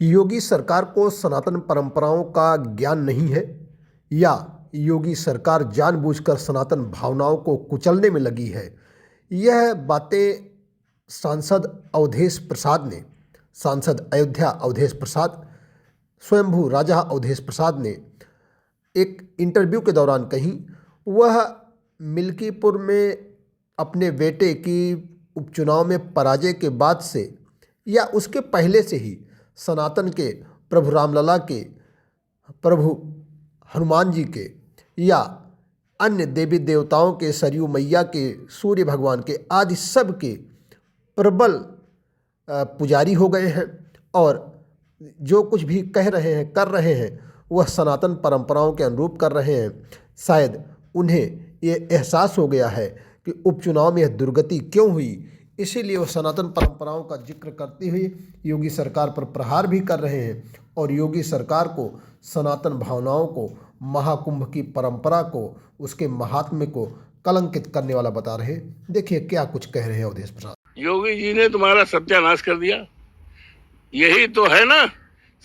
योगी सरकार को सनातन परंपराओं का ज्ञान नहीं है या योगी सरकार जानबूझकर सनातन भावनाओं को कुचलने में लगी है। यह बातें सांसद अयोध्या अवधेश प्रसाद स्वयंभू राजा अवधेश प्रसाद ने एक इंटरव्यू के दौरान कही। वह मिल्कीपुर में अपने बेटे की उपचुनाव में पराजय के बाद से या उसके पहले से ही सनातन के प्रभु रामलला के, प्रभु हनुमान जी के या अन्य देवी देवताओं के, सरयू मैया के, सूर्य भगवान के आदि सब के प्रबल पुजारी हो गए हैं और जो कुछ भी कह रहे हैं, कर रहे हैं, वह सनातन परंपराओं के अनुरूप कर रहे हैं। शायद उन्हें ये एहसास हो गया है कि उपचुनाव में यह दुर्गति क्यों हुई, इसीलिए वह सनातन परंपराओं का जिक्र करते हुए योगी सरकार पर प्रहार भी कर रहे हैं और योगी सरकार को, सनातन भावनाओं को, महाकुंभ की परंपरा को, उसके महात्म्य को कलंकित करने वाला बता रहे। देखिए क्या कुछ कह रहे हैं अवधेश प्रसाद। योगी जी ने तुम्हारा सत्यानाश कर दिया, यही तो है ना।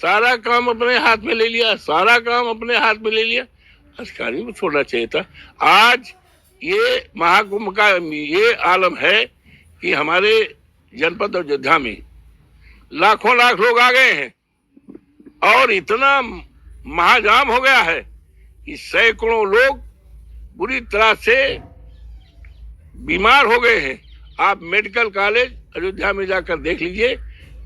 सारा काम अपने हाथ में ले लिया, सारा काम अपने हाथ में ले लिया। अधिकारी को छोड़ना चाहिए था। आज ये महाकुंभ का ये आलम है कि हमारे जनपद अयोध्या में लाखों लाख लोग आ गए हैं और इतना महाजाम हो गया है कि सैकड़ों लोग बुरी तरह से बीमार हो गए हैं। आप मेडिकल कॉलेज अयोध्या में जाकर देख लीजिए,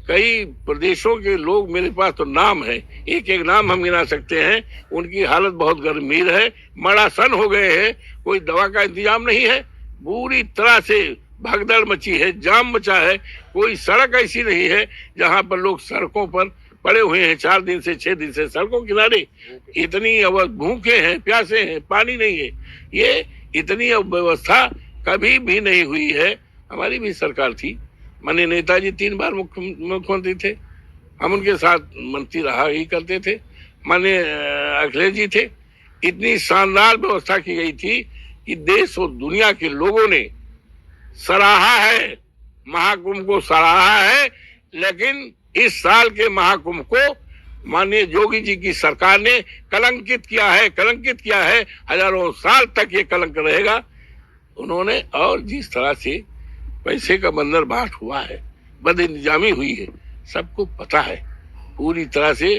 कई प्रदेशों के लोग, मेरे पास तो नाम है, एक एक नाम हम गिना सकते हैं, उनकी हालत बहुत गंभीर है, मरासन हो गए हैं, कोई दवा का इंतजाम नहीं है, पूरी तरह से भगदड़ मची है, जाम मचा है। कोई सड़क ऐसी नहीं है जहां पर लोग सड़कों पर पड़े हुए हैं 4 दिन से 6 दिन से सड़कों किनारे, इतनी भूखे हैं, प्यासे हैं, पानी नहीं है। ये इतनी व्यवस्था कभी भी नहीं हुई है। हमारी भी सरकार थी, माननीय नेताजी 3 बार मुख्यमंत्री थे, हम उनके साथ मंत्री रहा ही करते थे। माननीय अखिलेश जी थे। इतनी शानदार व्यवस्था की गई थी कि देश और दुनिया के लोगों ने सराहा है, महाकुंभ को सराहा है। लेकिन इस साल के महाकुंभ को माननीय योगी जी की सरकार ने कलंकित किया है। हजारों साल तक ये कलंक रहेगा उन्होंने। और जिस तरह से पैसे का बंदर बाट हुआ है, बद इंतजामी हुई है, सबको पता है। पूरी तरह से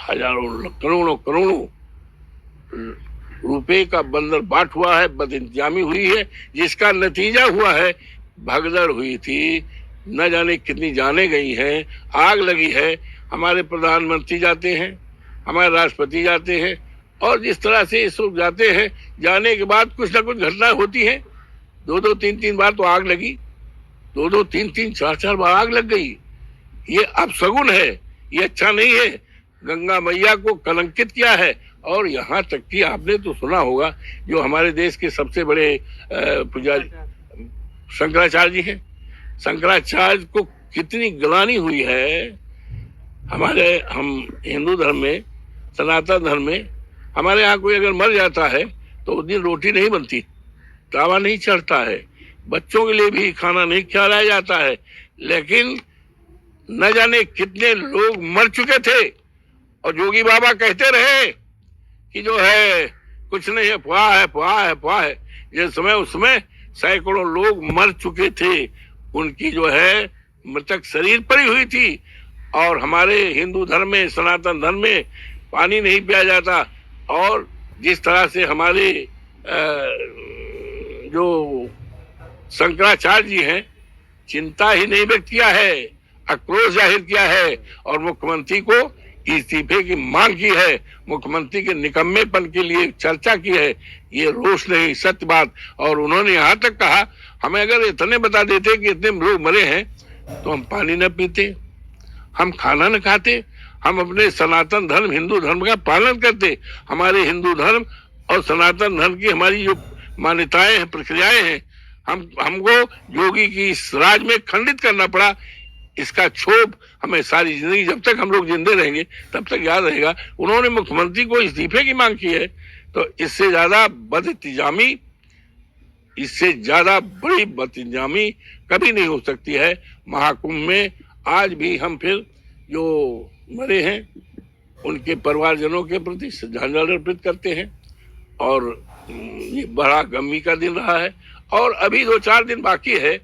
हजारों करोड़ों रुपए का बंदर बाट हुआ है, बद इंतजामी हुई है, जिसका नतीजा हुआ है भगदड़ हुई थी, न जाने कितनी जाने गई हैं, आग लगी है। हमारे प्रधानमंत्री जाते हैं, हमारे राष्ट्रपति जाते हैं और जिस तरह से इस लोग जाते हैं, जाने के बाद कुछ ना कुछ घटना होती है। 2-2, 3-3 बार तो आग लगी, 2-2, 3-3, 4-4 बार आग लग गई। ये अपशगुन है, ये अच्छा नहीं है। गंगा मैया को कलंकित किया है। और यहाँ तक कि आपने तो सुना होगा, जो हमारे देश के सबसे बड़े पुजारी शंकराचार्य जी हैं, शंकराचार्य को कितनी ग्लानि हुई है। हम हिंदू धर्म में, सनातन धर्म में, हमारे यहाँ कोई अगर मर जाता है तो उस दिन रोटी नहीं बनती, तावा नहीं चढ़ता है, बच्चों के लिए भी खाना नहीं खिलाया जाता है। लेकिन न जाने कितने लोग मर चुके थे और योगी बाबा कहते रहे कि जो है कुछ नहीं है, अफवाह है। जिस समय उसमें सैकड़ों लोग मर चुके थे, उनकी जो है मृतक शरीर पड़ी हुई थी। और हमारे हिंदू धर्म में, सनातन धर्म में पानी नहीं पिया जाता। और जिस तरह से हमारे जो शंकराचार्य जी हैं, चिंता ही नहीं व्यक्त किया है, आक्रोश जाहिर किया है और मुख्यमंत्री को इस्तीफे की मांग की है, मुख्यमंत्री के निकम्मेपन के लिए चर्चा की है। ये रोष नहीं, सत्य बात। और उन्होंने यहाँ तक कहा, हमें अगर इतने बता देते कि इतने लोग मरे हैं तो हम पानी न पीते, हम खाना न खाते, हम अपने सनातन धर्म, हिंदू धर्म का पालन करते। हमारे हिंदू धर्म और सनातन धर्म की हमारी जो मान्यताएं हैं, प्रक्रियाएं हैं, हमको योगी की इस राज में खंडित करना पड़ा। इसका क्षोभ हमें सारी जिंदगी, जब तक हम लोग जिंदे रहेंगे तब तक याद रहेगा। उन्होंने मुख्यमंत्री को इस्तीफे की मांग की है, तो इससे ज्यादा बदइंतजामी, इससे ज्यादा बड़ी बदइंतजामी कभी नहीं हो सकती है। महाकुंभ में आज भी हम फिर जो मरे हैं उनके परिवारजनों के प्रति श्रद्धांजलि अर्पित करते हैं। और ये बड़ा गमी का दिन रहा है और अभी 2-4 दिन बाकी है,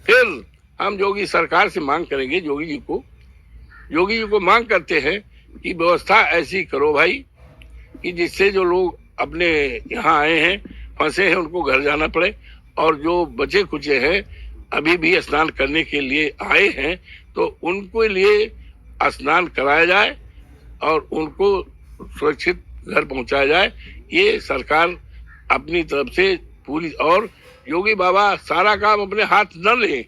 फिर हम योगी सरकार से मांग करेंगे, योगी जी को मांग करते हैं कि व्यवस्था ऐसी करो भाई कि जिससे जो लोग अपने यहाँ आए हैं, फंसे हैं, उनको घर जाना पड़े, और जो बचे कुचे हैं अभी भी स्नान करने के लिए आए हैं तो उनके लिए स्नान कराया जाए और उनको सुरक्षित घर पहुंचाया जाए। ये सरकार अपनी तरफ से पूरी, और योगी बाबा सारा काम अपने हाथ न लें,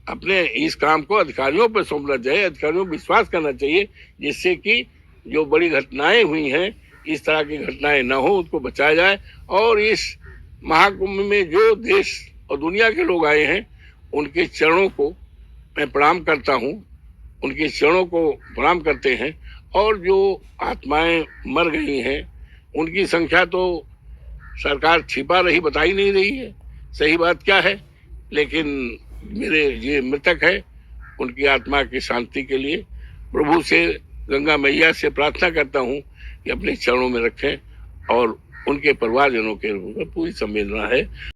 अपने इस काम को अधिकारियों पर सौंपना चाहिए, अधिकारियों पर विश्वास करना चाहिए, जिससे कि जो बड़ी घटनाएं हुई हैं, इस तरह की घटनाएं न हो, उसको बचाया जाए। और इस महाकुंभ में जो देश और दुनिया के लोग आए हैं उनके चरणों को मैं प्रणाम करता हूँ, उनके चरणों को प्रणाम करते हैं। और जो आत्माएं मर गई हैं उनकी संख्या तो सरकार छिपा रही, बता ही नहीं रही है सही बात क्या है, लेकिन मेरे ये मृतक है उनकी आत्मा की शांति के लिए प्रभु से, गंगा मैया से प्रार्थना करता हूँ कि अपने चरणों में रखें और उनके परिवारजनों के पूरी संवेदना है।